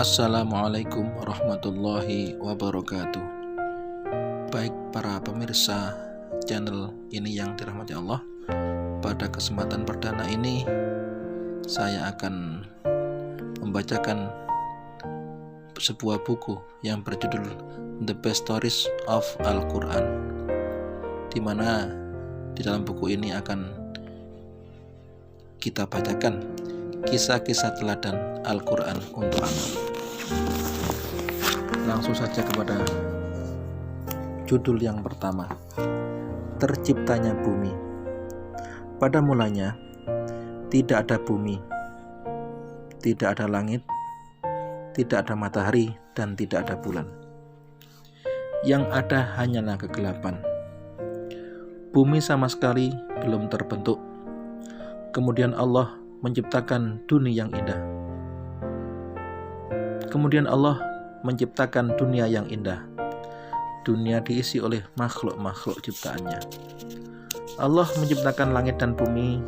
Assalamualaikum warahmatullahi wabarakatuh. Baik para pemirsa channel ini yang dirahmati Allah, pada kesempatan perdana ini saya akan membacakan sebuah buku yang berjudul The Best Stories of Al-Quran, di mana di dalam buku ini akan kita bacakan kisah-kisah teladan Al-Quran untuk anak. Langsung saja kepada judul yang pertama, Terciptanya Bumi. Pada mulanya tidak ada bumi, tidak ada langit, tidak ada matahari, dan tidak ada bulan. Yang ada hanyalah kegelapan. Bumi sama sekali belum terbentuk. Kemudian Allah menciptakan dunia yang indah. Kemudian Allah menciptakan dunia yang indah. Dunia diisi oleh makhluk-makhluk ciptaannya. Allah menciptakan langit dan bumi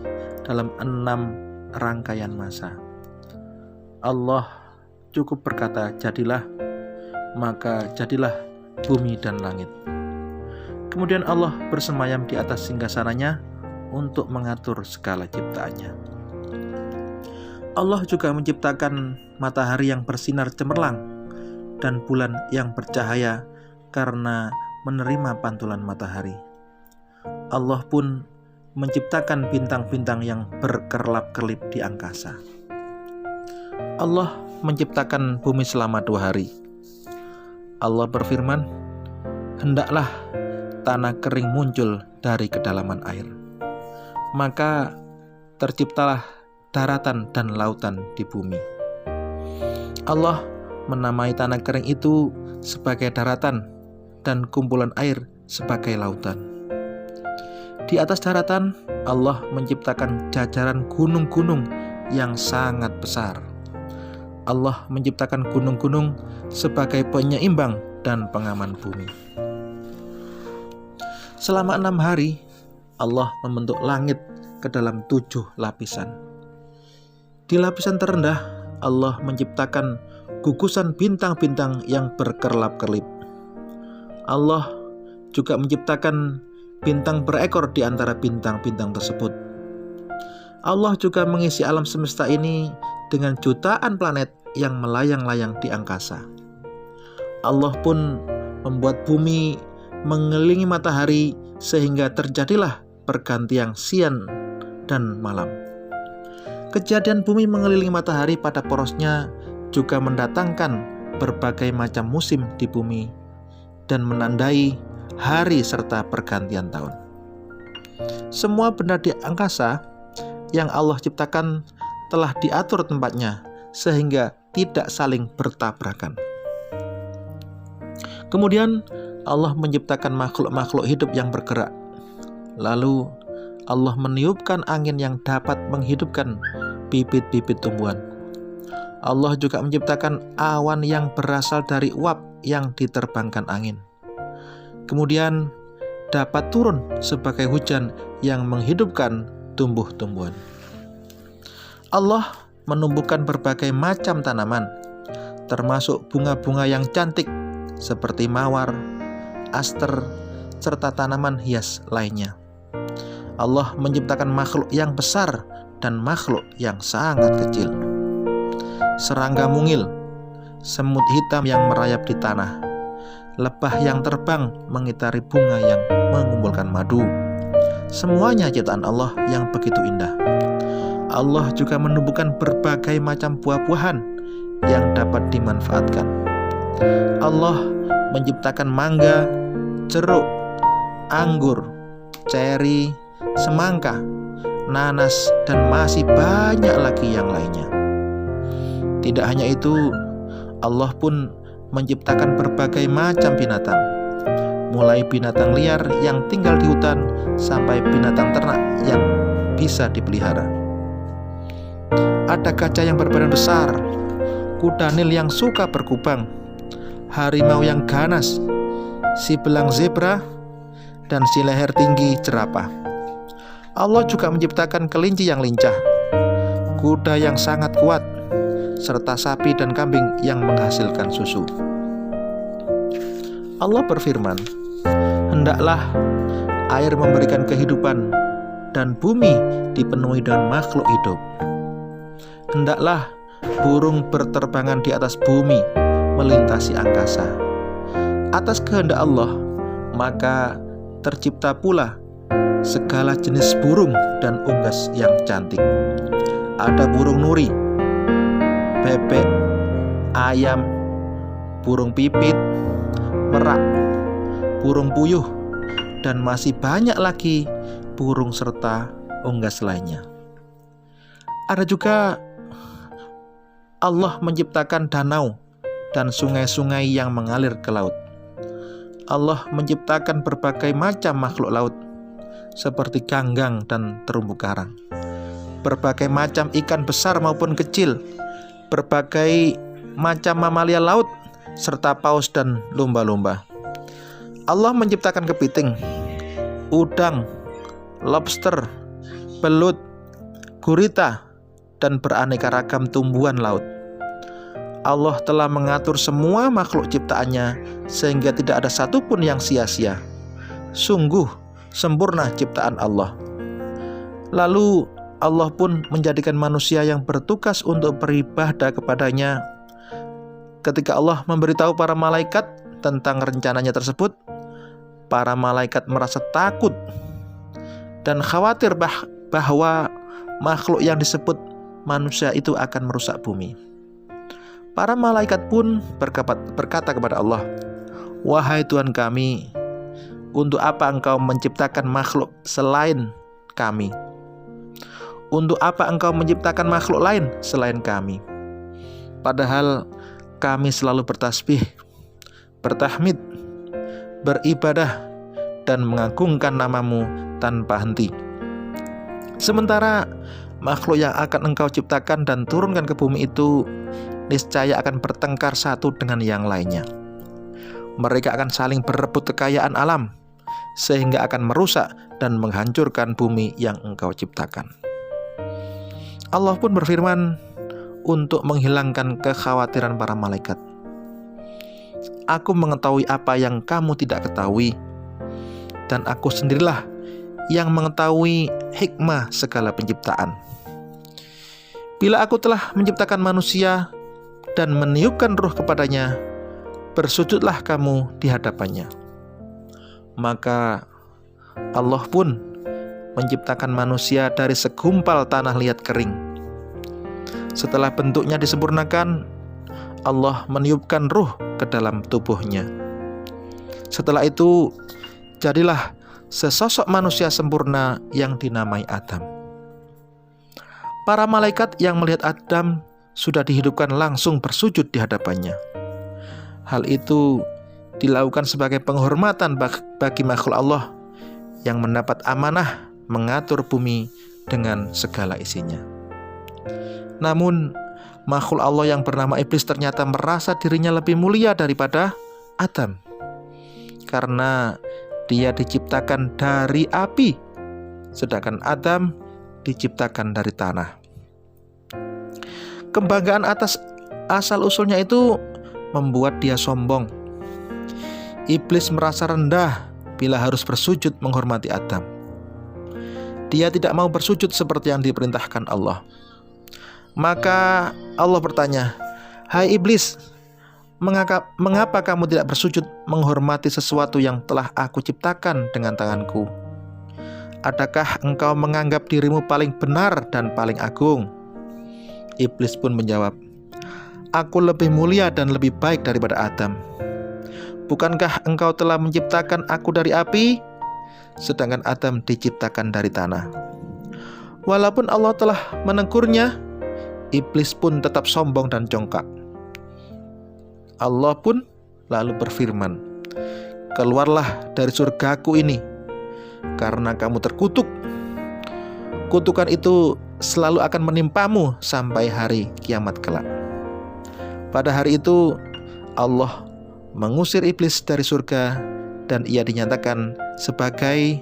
dalam 6 rangkaian masa. Allah cukup berkata, jadilah, maka jadilah bumi dan langit. Kemudian Allah bersemayam di atas singgasananya untuk mengatur segala ciptaannya. Allah juga menciptakan matahari yang bersinar cemerlang dan bulan yang bercahaya karena menerima pantulan matahari. Allah pun menciptakan bintang-bintang yang berkerlap-kerlip di angkasa. Allah menciptakan bumi selama 2 hari. Allah berfirman, hendaklah tanah kering muncul dari kedalaman air. Maka terciptalah daratan dan lautan di bumi. Allah menamai tanah kering itu sebagai daratan dan kumpulan air sebagai lautan. Di atas daratan, Allah menciptakan jajaran gunung-gunung yang sangat besar. Allah menciptakan gunung-gunung sebagai penyeimbang dan pengaman bumi. Selama 6 hari, Allah membentuk langit ke dalam 7 lapisan. Di lapisan terendah, Allah menciptakan gugusan bintang-bintang yang berkerlap-kerlip. Allah juga menciptakan bintang berekor di antara bintang-bintang tersebut. Allah juga mengisi alam semesta ini dengan jutaan planet yang melayang-layang di angkasa. Allah pun membuat bumi mengelilingi matahari sehingga terjadilah pergantian siang dan malam. Kejadian bumi mengelilingi matahari pada porosnya juga mendatangkan berbagai macam musim di bumi dan menandai hari serta pergantian tahun. Semua benda di angkasa yang Allah ciptakan telah diatur tempatnya sehingga tidak saling bertabrakan. Kemudian Allah menciptakan makhluk-makhluk hidup yang bergerak. Lalu Allah meniupkan angin yang dapat menghidupkan bibit-bibit tumbuhan. Allah juga menciptakan awan yang berasal dari uap yang diterbangkan angin. Kemudian dapat turun sebagai hujan yang menghidupkan tumbuh-tumbuhan. Allah menumbuhkan berbagai macam tanaman, termasuk bunga-bunga yang cantik seperti mawar, aster, serta tanaman hias lainnya. Allah menciptakan makhluk yang besar dan makhluk yang sangat kecil. Serangga mungil, semut hitam yang merayap di tanah, lebah yang terbang mengitari bunga yang mengumpulkan madu. Semuanya ciptaan Allah yang begitu indah. Allah juga menumbuhkan berbagai macam buah-buahan yang dapat dimanfaatkan. Allah menciptakan mangga, jeruk, anggur, ceri, semangka, nanas, dan masih banyak lagi yang lainnya. Tidak hanya itu, Allah pun menciptakan berbagai macam binatang, mulai binatang liar yang tinggal di hutan sampai binatang ternak yang bisa dipelihara. Ada gajah yang berbadan besar, kuda nil yang suka berkubang, harimau yang ganas, si belang zebra, dan si leher tinggi jerapah. Allah juga menciptakan kelinci yang lincah, kuda yang sangat kuat, serta sapi dan kambing yang menghasilkan susu. Allah berfirman, hendaklah air memberikan kehidupan dan bumi dipenuhi dengan makhluk hidup. Hendaklah burung berterbangan di atas bumi melintasi angkasa. Atas kehendak Allah, maka tercipta pula segala jenis burung dan unggas yang cantik. Ada burung nuri, bebek, ayam, burung pipit, merak, burung puyuh, dan masih banyak lagi burung serta unggas lainnya. Ada juga Allah menciptakan danau dan sungai-sungai yang mengalir ke laut. Allah menciptakan berbagai macam makhluk laut seperti ganggang dan terumbu karang, berbagai macam ikan besar maupun kecil, berbagai macam mamalia laut, serta paus dan lumba-lumba. Allah menciptakan kepiting, udang, lobster, belut, gurita, dan beraneka ragam tumbuhan laut. Allah telah mengatur semua makhluk ciptaannya sehingga tidak ada satupun yang sia-sia. Sungguh sempurna ciptaan Allah. Lalu Allah pun menjadikan manusia yang bertugas untuk beribadah kepadanya. Ketika Allah memberitahu para malaikat tentang rencananya tersebut, para malaikat merasa takut dan khawatir bahwa makhluk yang disebut manusia itu akan merusak bumi. Para malaikat pun berkata kepada Allah, wahai Tuhan kami, untuk apa Engkau menciptakan makhluk selain kami? Untuk apa Engkau menciptakan makhluk lain selain kami? Padahal kami selalu bertasbih, bertahmid, beribadah, dan mengagungkan nama-Mu tanpa henti. Sementara makhluk yang akan Engkau ciptakan dan turunkan ke bumi itu niscaya akan bertengkar satu dengan yang lainnya. Mereka akan saling berebut kekayaan alam, sehingga akan merusak dan menghancurkan bumi yang Engkau ciptakan. Allah pun berfirman untuk menghilangkan kekhawatiran para malaikat. Aku mengetahui apa yang kamu tidak ketahui, dan aku sendirilah yang mengetahui hikmah segala penciptaan. Bila aku telah menciptakan manusia dan meniupkan ruh kepadanya, bersujudlah kamu di hadapannya. Maka Allah pun menciptakan manusia dari segumpal tanah liat kering. Setelah bentuknya disempurnakan, Allah meniupkan ruh ke dalam tubuhnya. Setelah itu, jadilah sesosok manusia sempurna yang dinamai Adam. Para malaikat yang melihat Adam sudah dihidupkan langsung bersujud di hadapannya. Hal itu dilakukan sebagai penghormatan bagi makhluk Allah yang mendapat amanah mengatur bumi dengan segala isinya. Namun, makhluk Allah yang bernama iblis ternyata merasa dirinya lebih mulia daripada Adam, karena dia diciptakan dari api, sedangkan Adam diciptakan dari tanah. Kebanggaan atas asal-usulnya itu membuat dia sombong. Iblis merasa rendah bila harus bersujud menghormati Adam. Dia tidak mau bersujud seperti yang diperintahkan Allah. Maka Allah bertanya, hai iblis, mengapa kamu tidak bersujud menghormati sesuatu yang telah aku ciptakan dengan tanganku? Adakah engkau menganggap dirimu paling benar dan paling agung? Iblis pun menjawab, aku lebih mulia dan lebih baik daripada Adam. Bukankah engkau telah menciptakan aku dari api, sedangkan Adam diciptakan dari tanah? Walaupun Allah telah menegurnya, iblis pun tetap sombong dan congkak. Allah pun lalu berfirman, keluarlah dari surgaku ini, karena kamu terkutuk. Kutukan itu selalu akan menimpamu sampai hari kiamat kelak. Pada hari itu Allah mengusir iblis dari surga dan ia dinyatakan sebagai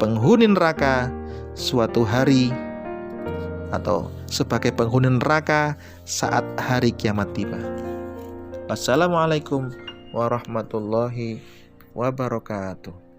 penghuni neraka suatu hari atau sebagai penghuni neraka saat hari kiamat tiba. Wassalamualaikum warahmatullahi wabarakatuh.